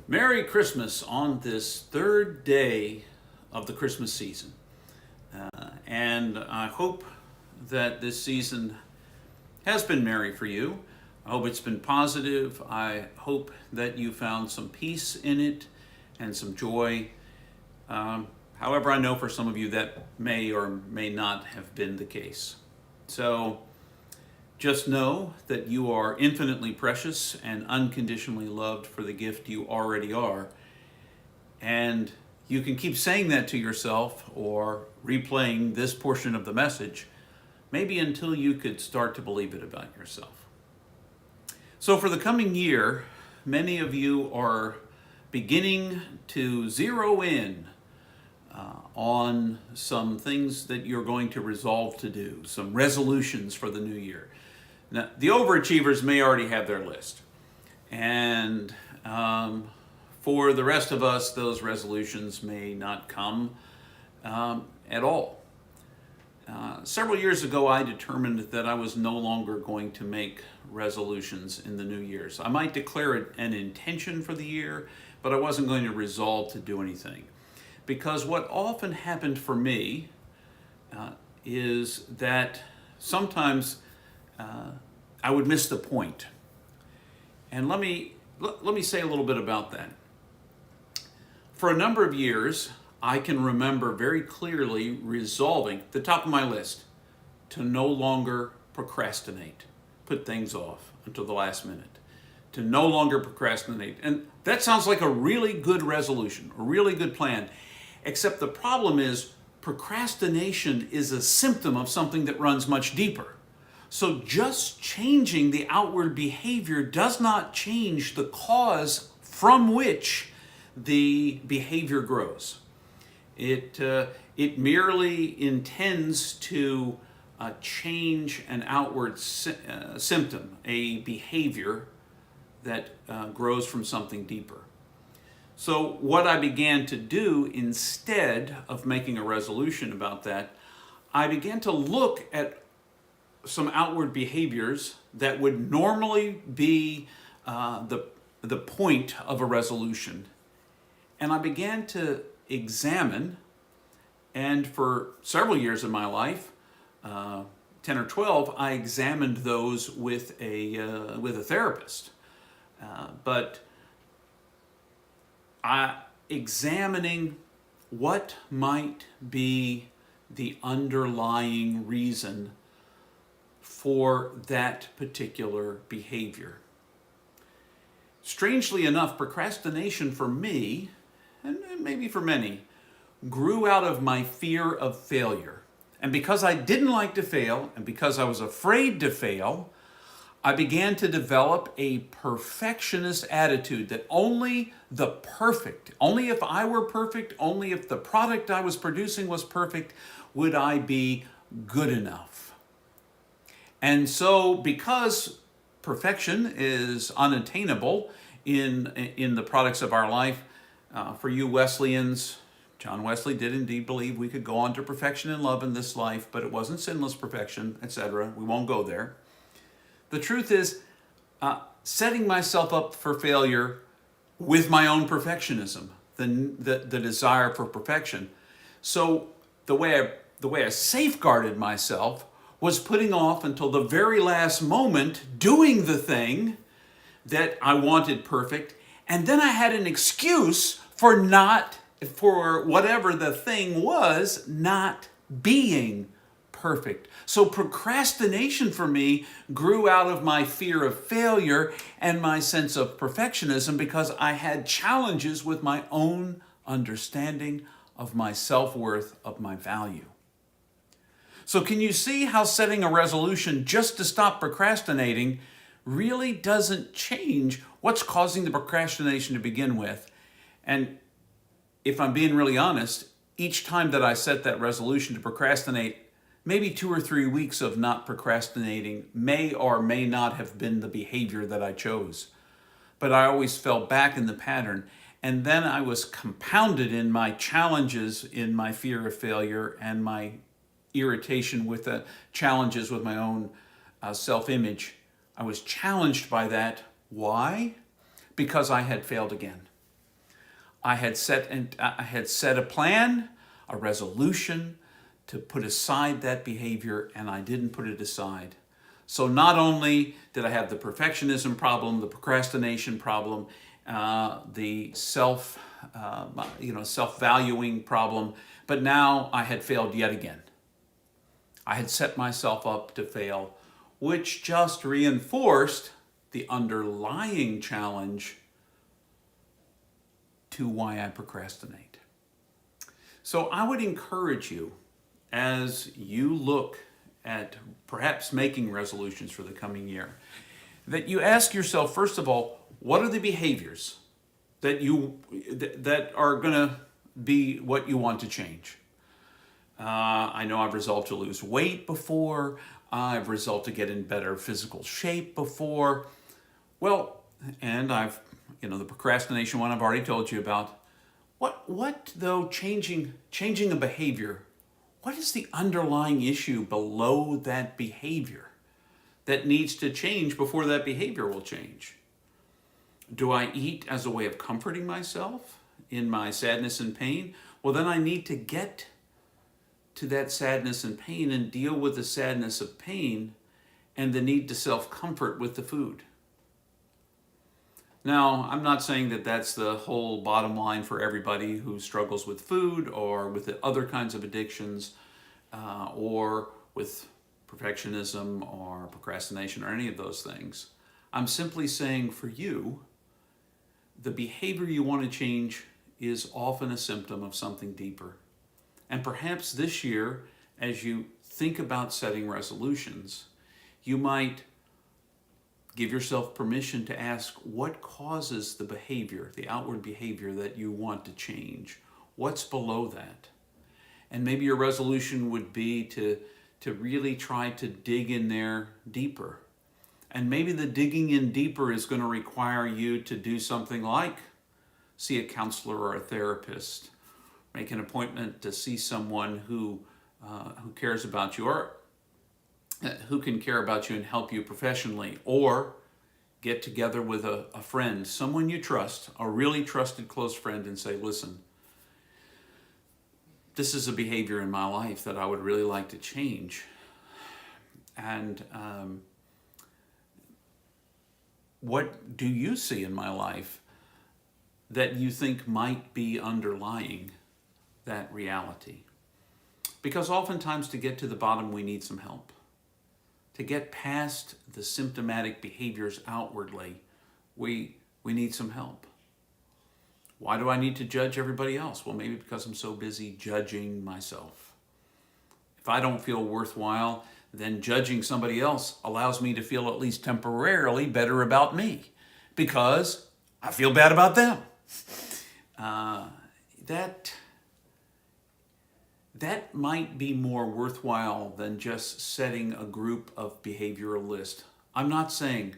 Merry Christmas on this third day of the Christmas season. And I hope that this season has been merry for you. I hope it's been positive. I hope that you found some peace in it and some joy. However, I know for some of you that may or may not have been the case. So just know that you are infinitely precious and unconditionally loved for the gift you already are. And you can keep saying that to yourself or replaying this portion of the message, maybe until you could start to believe it about yourself. So for the coming year, many of you are beginning to zero in on some things that you're going to resolve to do, some resolutions for the new year. Now, the overachievers may already have their list. And for the rest of us, those resolutions may not come at all. Several years ago, I determined that I was no longer going to make resolutions in the new year's. I might declare an intention for the year, but I wasn't going to resolve to do anything. Because what often happened for me is that sometimes I would miss the point. And let me say a little bit about that. For a number of years, I can remember very clearly resolving, the top of my list, to no longer procrastinate, put things off until the last minute, to no longer procrastinate. And that sounds like a really good resolution, a really good plan, except the problem is procrastination is a symptom of something that runs much deeper. So just changing the outward behavior does not change the cause from which the behavior grows. It merely intends to change an outward symptom, a behavior that grows from something deeper. So what I began to do instead of making a resolution about that, I began to look at some outward behaviors that would normally be the point of a resolution. And I began to examine, and for several years in my life, 10 or 12, I examined those with a therapist. But examining what might be the underlying reason for that particular behavior. Strangely enough, procrastination for me, and maybe for many, grew out of my fear of failure. And because I didn't like to fail, and because I was afraid to fail, I began to develop a perfectionist attitude that only if I were perfect, only if the product I was producing was perfect, would I be good enough. And so because perfection is unattainable in the products of our life, for you Wesleyans, John Wesley did indeed believe we could go on to perfection in love in this life, but it wasn't sinless perfection, etc. We won't go there. The truth is, setting myself up for failure with my own perfectionism, the desire for perfection. So the way I safeguarded myself was putting off until the very last moment doing the thing that I wanted perfect, and then I had an excuse for whatever the thing was not being perfect. So procrastination for me grew out of my fear of failure and my sense of perfectionism because I had challenges with my own understanding of my self-worth, of my value. So can you see how setting a resolution just to stop procrastinating really doesn't change what's causing the procrastination to begin with? And if I'm being really honest, each time that I set that resolution to procrastinate, maybe 2 or 3 weeks of not procrastinating may or may not have been the behavior that I chose. But I always fell back in the pattern. And then I was compounded in my challenges, in my fear of failure and my irritation with the challenges with my own self-image. I was challenged by that. Why? Because I had failed again. I had set a plan, a resolution to put aside that behavior, and I didn't put it aside. So not only did I have the perfectionism problem, the procrastination problem, the self-valuing problem, but now I had failed yet again. I had set myself up to fail, which just reinforced the underlying challenge to why I procrastinate. So I would encourage you, as you look at perhaps making resolutions for the coming year, that you ask yourself, first of all, what are the behaviors that are going to be what you want to change? I know I've resolved to lose weight before. I've resolved to get in better physical shape before. Well, and the procrastination one I've already told you about. What though, changing a behavior, what is the underlying issue below that behavior that needs to change before that behavior will change? Do I eat as a way of comforting myself in my sadness and pain? Well, then I need to get to that sadness and pain and deal with the sadness of pain and the need to self-comfort with the food. Now, I'm not saying that that's the whole bottom line for everybody who struggles with food or with the other kinds of addictions or with perfectionism or procrastination or any of those things. I'm simply saying for you, the behavior you want to change is often a symptom of something deeper. And perhaps this year, as you think about setting resolutions, you might give yourself permission to ask what causes the behavior, the outward behavior that you want to change. What's below that? And maybe your resolution would be to really try to dig in there deeper. And maybe the digging in deeper is going to require you to do something like see a counselor or a therapist, make an appointment to see someone who cares about you, or who can care about you and help you professionally, or get together with a friend, someone you trust, a really trusted close friend, and say, listen, this is a behavior in my life that I would really like to change. And what do you see in my life that you think might be underlying that reality? Because oftentimes to get to the bottom, we need some help. To get past the symptomatic behaviors outwardly, we need some help. Why do I need to judge everybody else? Well, maybe because I'm so busy judging myself. If I don't feel worthwhile, then judging somebody else allows me to feel at least temporarily better about me because I feel bad about them. That might be more worthwhile than just setting a group of behavioral list. I'm not saying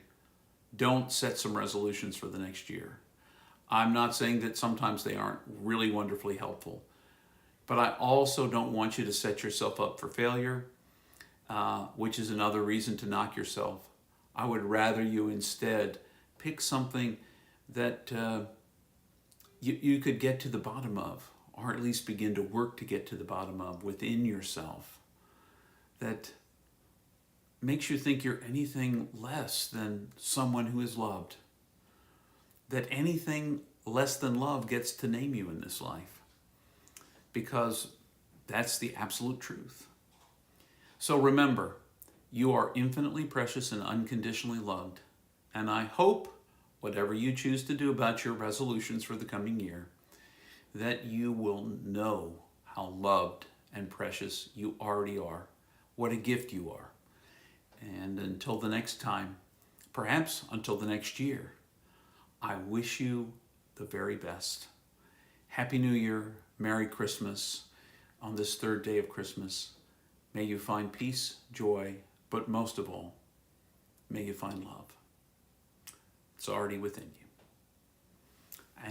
don't set some resolutions for the next year. I'm not saying that sometimes they aren't really wonderfully helpful. But I also don't want you to set yourself up for failure, which is another reason to knock yourself. I would rather you instead pick something that you could get to the bottom of, or at least begin to work to get to the bottom of within yourself, that makes you think you're anything less than someone who is loved, that anything less than love gets to name you in this life, because that's the absolute truth. So remember, you are infinitely precious and unconditionally loved, and I hope whatever you choose to do about your resolutions for the coming year, that you will know how loved and precious you already are, what a gift you are. And until the next time, perhaps until the next year, I wish you the very best. Happy New Year, Merry Christmas on this third day of Christmas. May you find peace, joy, but most of all, may you find love. It's already within you.